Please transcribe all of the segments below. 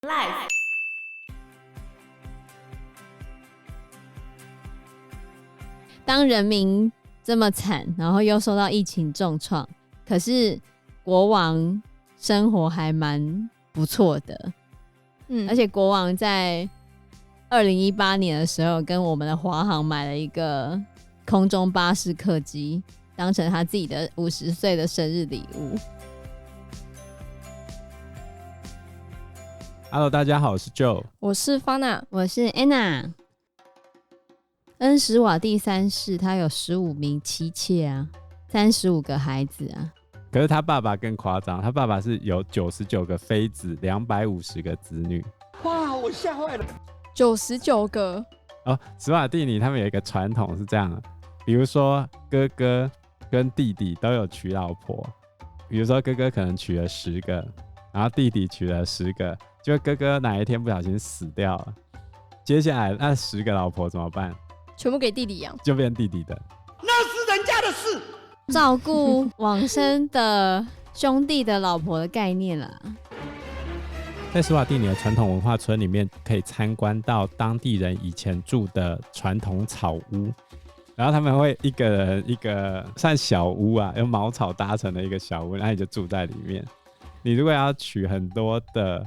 Life。当人民这么惨，然后又受到疫情重创，可是国王生活还蛮不错的。而且国王在2018年的时候跟我们的华航买了一个空中巴士客机，当成他自己的50岁的生日礼物。Hello， 大家好，我是 Joe， 我是 Fana， 我是 Anna。恩施瓦蒂3世他有15名妻妾啊，35个孩子啊。可是他爸爸更夸张，他爸爸是有99个妃子，250个子女。哇，我吓坏了！99个哦，史瓦蒂尼他们有一个传统是这样的，比如说哥哥跟弟弟都有娶老婆，比如说哥哥可能娶了10个，然后弟弟娶了10个，就哥哥哪一天不小心死掉了，接下来那10个老婆怎么办？全部给弟弟养，就变弟弟的。那是人家的事，照顾往生的兄弟的老婆的概念啦。在史瓦蒂尼的传统文化村里面，可以参观到当地人以前住的传统草屋，然后他们会一个人一个算小屋啊，用茅草搭成的一个小屋，然后你就住在里面。你如果要娶很多的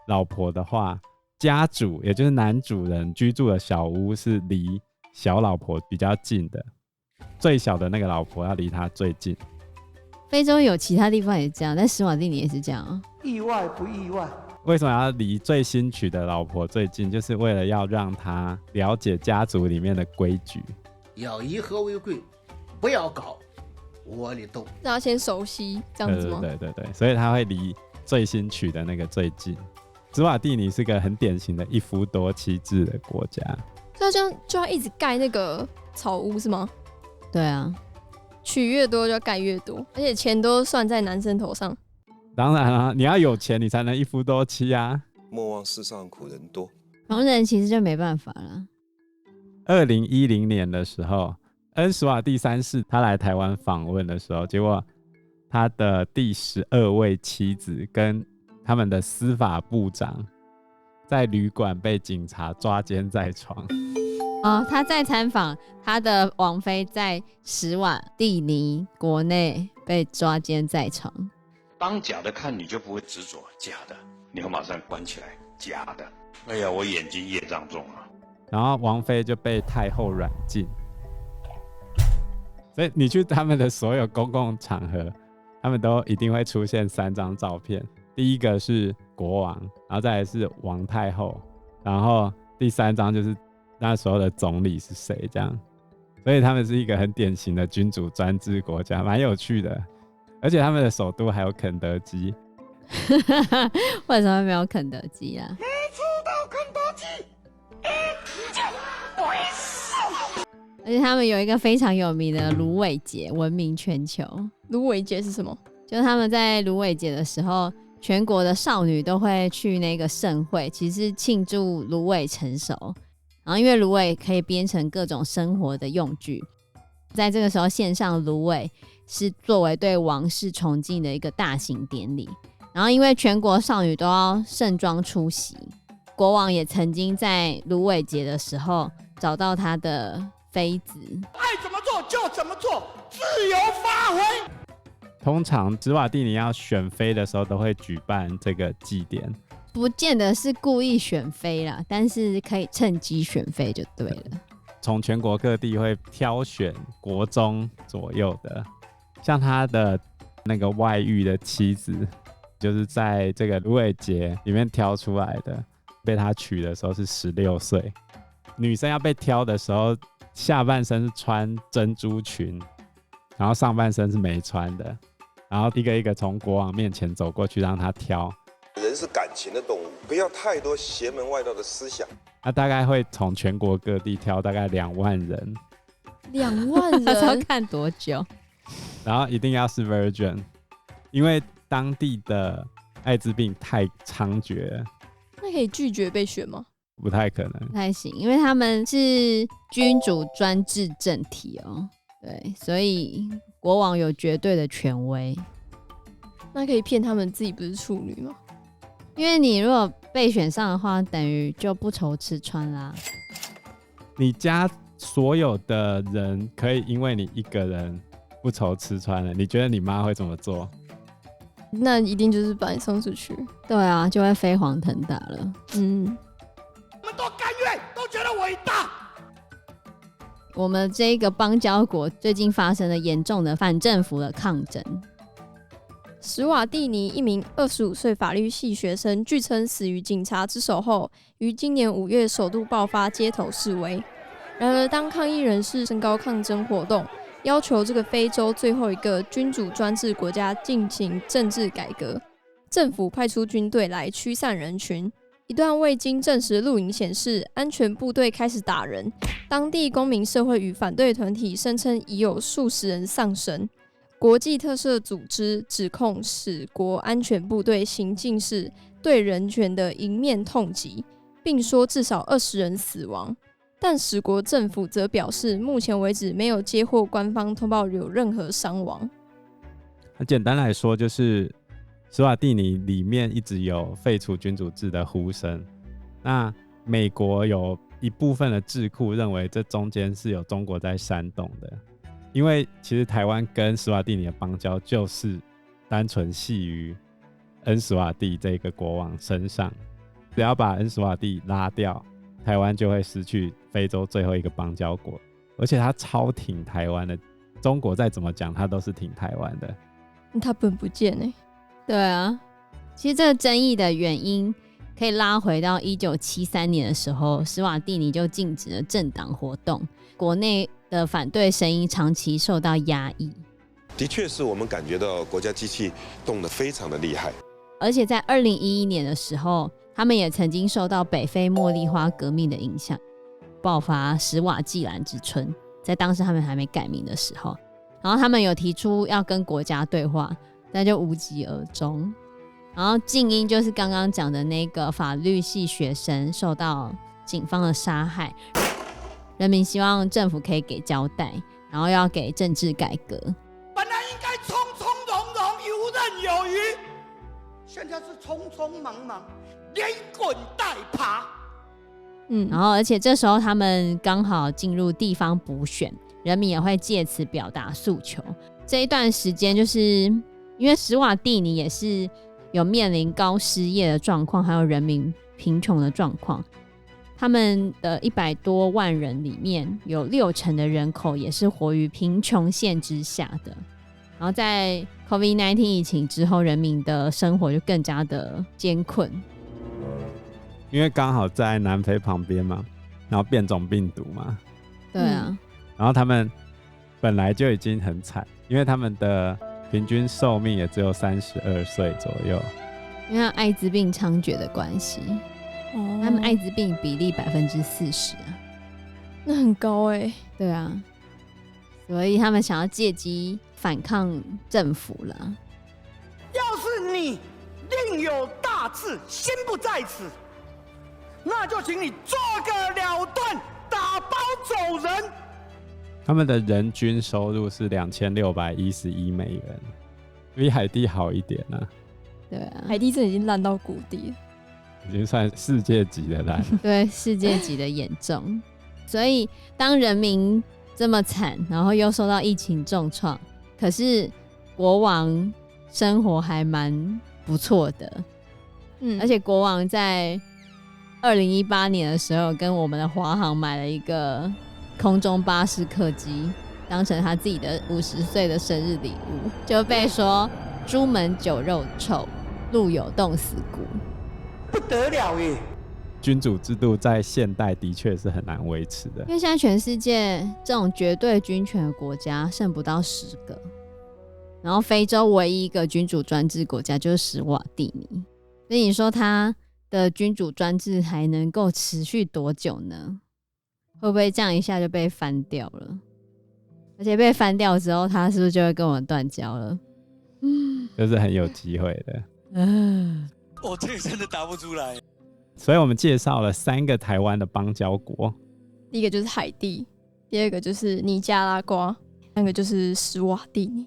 老婆的话，家主也就是男主人居住的小屋是离小老婆比较近的，最小的那个老婆要离他最近。非洲有其他地方也这样，但史瓦蒂尼也是这样啊。意外不意外？为什么要离最新娶的老婆最近？就是为了要让他了解家族里面的规矩。要以和为贵，不要搞窝里斗。让他先熟悉，这样子吗？对，所以他会离最新娶的那个最近。史瓦蒂尼是个很典型的一夫多妻制的国家。所以这样就要一直盖那个草屋是吗？对啊，娶越多就要盖越多，而且钱都算在男生头上。当然啊，你要有钱你才能一夫多妻啊。莫忘世上苦人多，穷人其实就没办法了。2010年的时候，恩史瓦蒂3世他来台湾访问的时候，结果他的第12位妻子跟他们的司法部长在旅馆被警察抓奸在床。他在参访他的王妃在史瓦蒂尼国内被抓奸在床。当假的看你就不会执着，假的你会马上关起来，假的。哎呀，我眼睛业障重啊。然后王妃就被太后软禁。所以你去他们的所有公共场合，他们都一定会出现3张照片。第一个是国王，然后再来是王太后，然后第3张就是那时候的总理是谁这样。所以他们是一个很典型的君主专制国家，蛮有趣的。而且他们的首都还有肯德基。为什么没有肯德基啊？吃到肯德基，而且他们有一个非常有名的芦苇节，闻名全球。芦苇节是什么？就是他们在芦苇节的时候，全国的少女都会去那个盛会，其实庆祝芦苇成熟。然后因为芦苇可以编成各种生活的用具，在这个时候献上芦苇是作为对王室崇敬的一个大型典礼。然后因为全国少女都要盛装出席，国王也曾经在芦苇节的时候找到他的妃子，爱怎么做就怎么做，自由发挥。通常史瓦蒂尼要选妃的时候都会举办这个祭典，不见得是故意选妃啦，但是可以趁机选妃就对了。从全国各地会挑选国中左右的，像他的那个外遇的妻子，就是在这个芦苇节里面挑出来的，被他娶的时候是16岁。女生要被挑的时候，下半身是穿珍珠裙，然后上半身是没穿的，然后一个一个从国王面前走过去让他挑。人是感情的动物，不要太多邪门外道的思想。他大概会从全国各地挑大概2万人2万他要人，看多久？然后一定要是 virgin， 因为当地的艾滋病太猖獗了，那可以拒绝被选吗？不太可能。不太行，因为他们是君主专制政体哦。对，所以国王有绝对的权威。那可以骗他们自己不是处女吗？因为你如果被选上的话，等于就不愁吃穿啦。你家所有的人可以因为你一个人不愁吃穿了，你觉得你妈会怎么做？那一定就是把你送出去。对啊，就会飞黄腾达了。嗯，我们都甘愿，都觉得伟大。我们这个邦交国最近发生了严重的反政府的抗争。史瓦蒂尼一名25岁法律系学生，据称死于警察之手后，于今年5月首度爆发街头示威。然而，当抗议人士升高抗争活动，要求这个非洲最后一个君主专制国家进行政治改革，政府派出军队来驱散人群。一段未经证实的录影显示，安全部队开始打人，当地公民社会与反对团体声称已有数十人丧生。国际特赦组织指控使国安全部队行径是对人权的迎面痛击，并说至少20人死亡。但使国政府则表示，目前为止没有接获官方通报有任何伤亡。简单来说，就是史瓦蒂尼里面一直有废除君主制的呼声。那美国有一部分的智库认为，这中间是有中国在煽动的。因为其实台湾跟史瓦蒂尼的邦交就是单纯系于恩史瓦蒂这个国王身上，只要把恩史瓦蒂拉掉，台湾就会失去非洲最后一个邦交国。而且他超挺台湾的，中国再怎么讲他都是挺台湾的。他本不见欸。对啊，其实这个争议的原因可以拉回到1973年的时候，史瓦蒂尼就禁止了政党活动，国内的反对声音长期受到压抑。的确是我们感觉到国家机器动得非常的厉害。而且在2011年的时候，他们也曾经受到北非茉莉花革命的影响，爆发史瓦济兰之春，在当时他们还没改名的时候，然后他们有提出要跟国家对话，但就无疾而终。然后静因就是刚刚讲的那个法律系学生受到警方的杀害，人民希望政府可以给交代，然后要给政治改革。本来应该从从容容、游刃有余，现在是匆匆忙忙，连滚带爬。然后而且这时候他们刚好进入地方补选，人民也会借此表达诉求。这一段时间就是因为史瓦蒂尼也是有面临高失业的状况，还有人民贫穷的状况。他们的100多万人里面，有60%的人口也是活于贫穷线之下的。然后在 COVID-19 疫情之后，人民的生活就更加的艰困。因为刚好在南非旁边嘛，然后变种病毒嘛，对啊，然后他们本来就已经很惨，因为他们的平均寿命也只有32岁左右，因为艾滋病猖獗的关系，他们艾滋病比例40%啊，那很高欸。对啊，所以他们想要借机反抗政府了。要是你另有大志，心不在此，那就请你做个了断，打包走人。他们的人均收入是$2611，比海地好一点啊。对啊，海地这已经烂到谷底了，已经算世界级的烂。对，世界级的严重。所以当人民这么惨，然后又受到疫情重创，可是国王生活还蛮不错的。而且国王在2018年的时候跟我们的华航买了一个空中巴士客机，当成他自己的50岁的生日礼物，就被说朱门酒肉臭，路有冻死骨，不得了耶！君主制度在现代的确是很难维持的，因为现在全世界这种绝对君权的国家剩不到10个，然后非洲唯一一个君主专制国家就是史瓦蒂尼，所以你说他的君主专制还能够持续多久呢？会不会这样一下就被翻掉了？而且被翻掉之后，他是不是就会跟我们断交了？就是很有机会的。这个真的答不出来。所以我们介绍了3个台湾的邦交国，第一个就是海地，第二个就是尼加拉瓜，第三个就是史瓦蒂尼。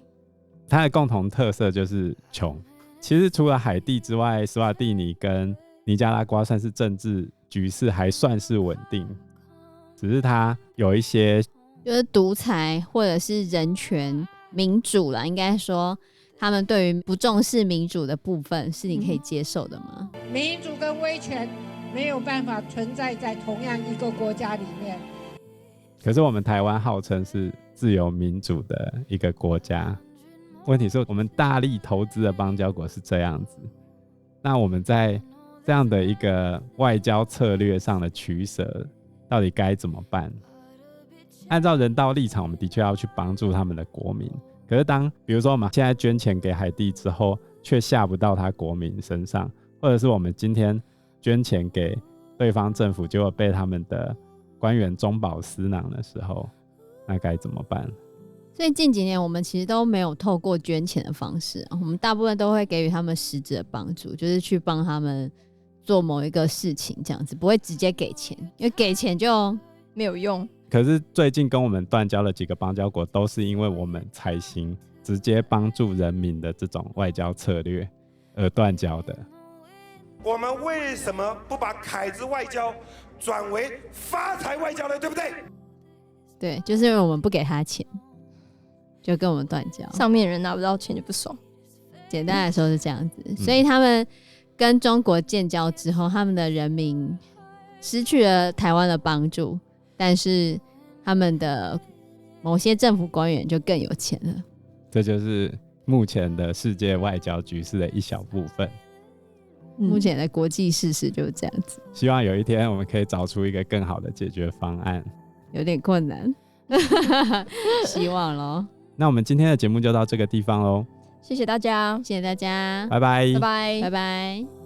它的共同特色就是穷。其实除了海地之外，史瓦蒂尼跟尼加拉瓜算是政治局势还算是稳定，只是它有一些就是独裁或者是人权民主啦，应该说他们对于不重视民主的部分是你可以接受的吗？民主跟威权没有办法存在在同样一个国家里面。可是我们台湾号称是自由民主的一个国家，问题是我们大力投资的邦交国是这样子，那我们在这样的一个外交策略上的取舍到底该怎么办？按照人道立场，我们的确要去帮助他们的国民，可是当比如说我们现在捐钱给海地之后，却下不到他国民身上，或者是我们今天捐钱给对方政府，结果被他们的官员中饱私囊的时候，那该怎么办？所以近几年我们其实都没有透过捐钱的方式，我们大部分都会给予他们实质的帮助，就是去帮他们做某一个事情这样子，不会直接给钱，因为给钱就没有用。可是最近跟我们断交的几个邦交国，都是因为我们采行直接帮助人民的这种外交策略而断交的。我们为什么不把凯子外交转为发财外交呢？对不对？对，就是因为我们不给他钱，就跟我们断交。上面人拿不到钱就不爽。简单来说是这样子，所以他们跟中国建交之后，他们的人民失去了台湾的帮助，但是他们的某些政府官员就更有钱了。这就是目前的世界外交局势的一小部分。目前的国际事实就是这样子。希望有一天我们可以找出一个更好的解决方案。有点困难，希望咯。那我们今天的节目就到这个地方咯。谢谢大家，谢谢大家，拜拜，拜拜，拜拜。